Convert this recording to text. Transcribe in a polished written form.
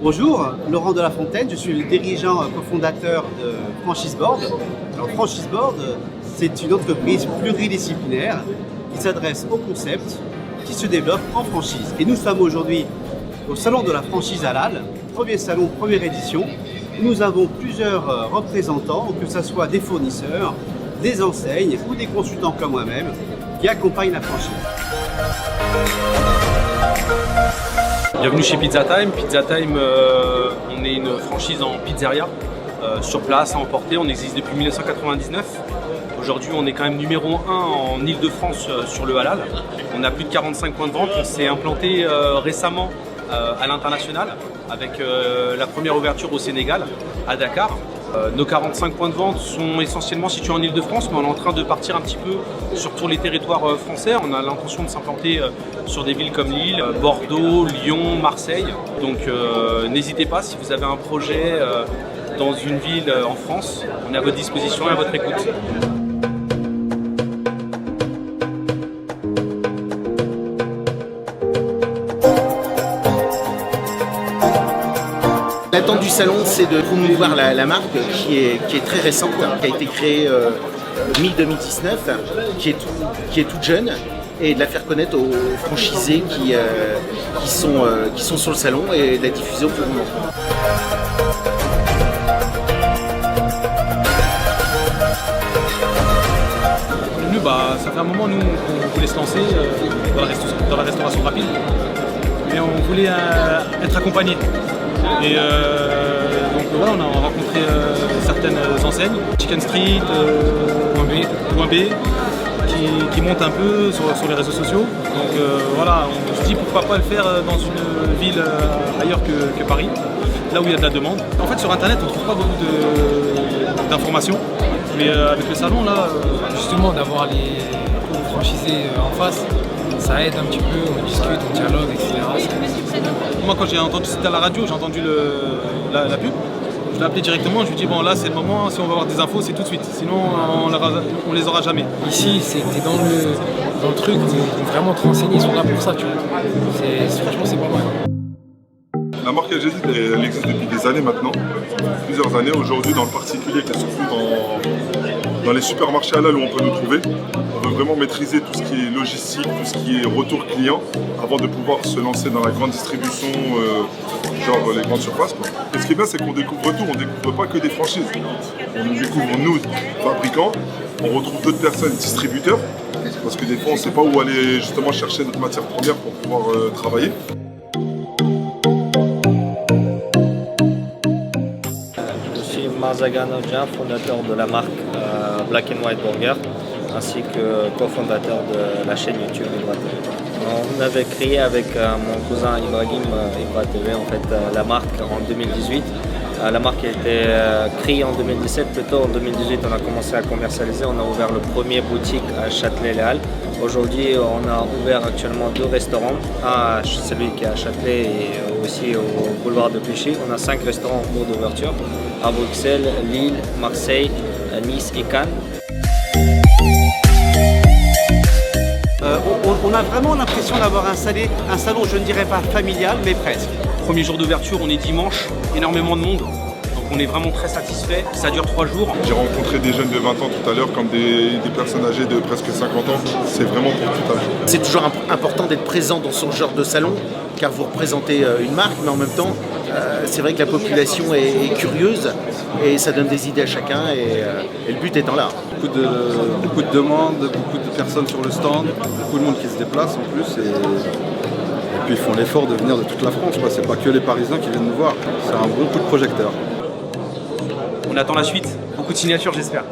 Bonjour, Laurent de la Fontaine, je suis le dirigeant cofondateur de Franchiseboard. Alors Franchiseboard, c'est une entreprise pluridisciplinaire qui s'adresse au concept, qui se développe en franchise. Et nous sommes aujourd'hui au Salon de la franchise halal, premier salon, première édition. Nous avons plusieurs représentants, que ce soit des fournisseurs, des enseignes ou des consultants comme moi-même qui accompagnent la franchise. Bienvenue chez Pizza Time. Pizza Time, on est une franchise en pizzeria, sur place, à emporter. On existe depuis 1999. Aujourd'hui, on est quand même numéro 1 en Ile-de-France sur le halal. On a plus de 45 points de vente. On s'est implanté récemment à l'international avec la première ouverture au Sénégal, à Dakar. Nos 45 points de vente sont essentiellement situés en Ile-de-France, mais on est en train de partir un petit peu sur tous les territoires français. On a l'intention de s'implanter sur des villes comme Lille, Bordeaux, Lyon, Marseille. Donc n'hésitez pas, si vous avez un projet dans une ville en France, on est à votre disposition et à votre écoute. L'attente du salon, c'est de promouvoir la marque qui est très récente, qui a été créée mi-2019, qui est toute jeune, et de la faire connaître aux franchisés qui sont sur le salon et de la diffuser au plus grand nombre. Nous, ça fait un moment, nous, on voulait se lancer dans la restauration rapide, mais on voulait être accompagné. Et donc voilà, on a rencontré certaines enseignes, Chicken Street, Point B, qui montent un peu sur les réseaux sociaux. Donc voilà, on se dit pourquoi pas le faire dans une ville ailleurs que Paris, là où il y a de la demande. En fait, sur internet, on ne trouve pas beaucoup d'informations, mais avec le salon là, justement d'avoir les franchisés en face, ça aide un petit peu, on discute, on dialogue, etc. Moi, quand j'ai entendu, c'était à la radio, j'ai entendu la pub, je l'ai appelé directement, je lui ai dit bon là c'est le moment, si on veut avoir des infos c'est tout de suite, sinon on les aura jamais. Ici c'est que t'es dans le truc, t'es vraiment te renseigner, ils sont là pour ça, tu vois. Franchement c'est pas mal. La marque Al Jadid, elle existe depuis des années maintenant, plusieurs années. Aujourd'hui, dans le particulier, qui est surtout dans les supermarchés halal où on peut nous trouver, on veut vraiment maîtriser tout ce qui est logistique, tout ce qui est retour client, avant de pouvoir se lancer dans la grande distribution, genre les grandes surfaces, quoi. Et ce qui est bien, c'est qu'on découvre tout, on ne découvre pas que des franchises. On nous découvre, nous, fabricants, on retrouve d'autres personnes, distributeurs, parce que des fois, on ne sait pas où aller justement chercher notre matière première pour pouvoir travailler. Marzagan Odja, fondateur de la marque Black & White Burger, ainsi que cofondateur de la chaîne YouTube Ibra TV. On avait créé avec mon cousin Ibrahim Ibra TV en fait, la marque en 2018. La marque a été créée en 2017, plutôt en 2018 on a commencé à commercialiser, on a ouvert le premier boutique à Châtelet-Les Halles. Aujourd'hui on a ouvert actuellement 2 restaurants, celui qui est à Châtelet et aussi au boulevard de Clichy. On a 5 restaurants en cours d'ouverture à Bruxelles, Lille, Marseille, Nice et Cannes. On a vraiment l'impression d'avoir installé un salon, je ne dirais pas familial, mais presque. Premier jour d'ouverture, on est dimanche, énormément de monde, donc on est vraiment très satisfait. Ça dure 3 jours. J'ai rencontré des jeunes de 20 ans tout à l'heure, comme des personnes âgées de presque 50 ans. C'est vraiment pour tout âge. C'est toujours important d'être présent dans ce genre de salon, car vous représentez une marque, mais en même temps, c'est vrai que la population est curieuse et ça donne des idées à chacun et le but étant là. Beaucoup de demandes, beaucoup de personnes sur le stand, beaucoup de monde qui se déplace en plus et puis ils font l'effort de venir de toute la France. C'est pas que les Parisiens qui viennent nous voir, c'est un bon coup de projecteur. On attend la suite, beaucoup de signatures j'espère.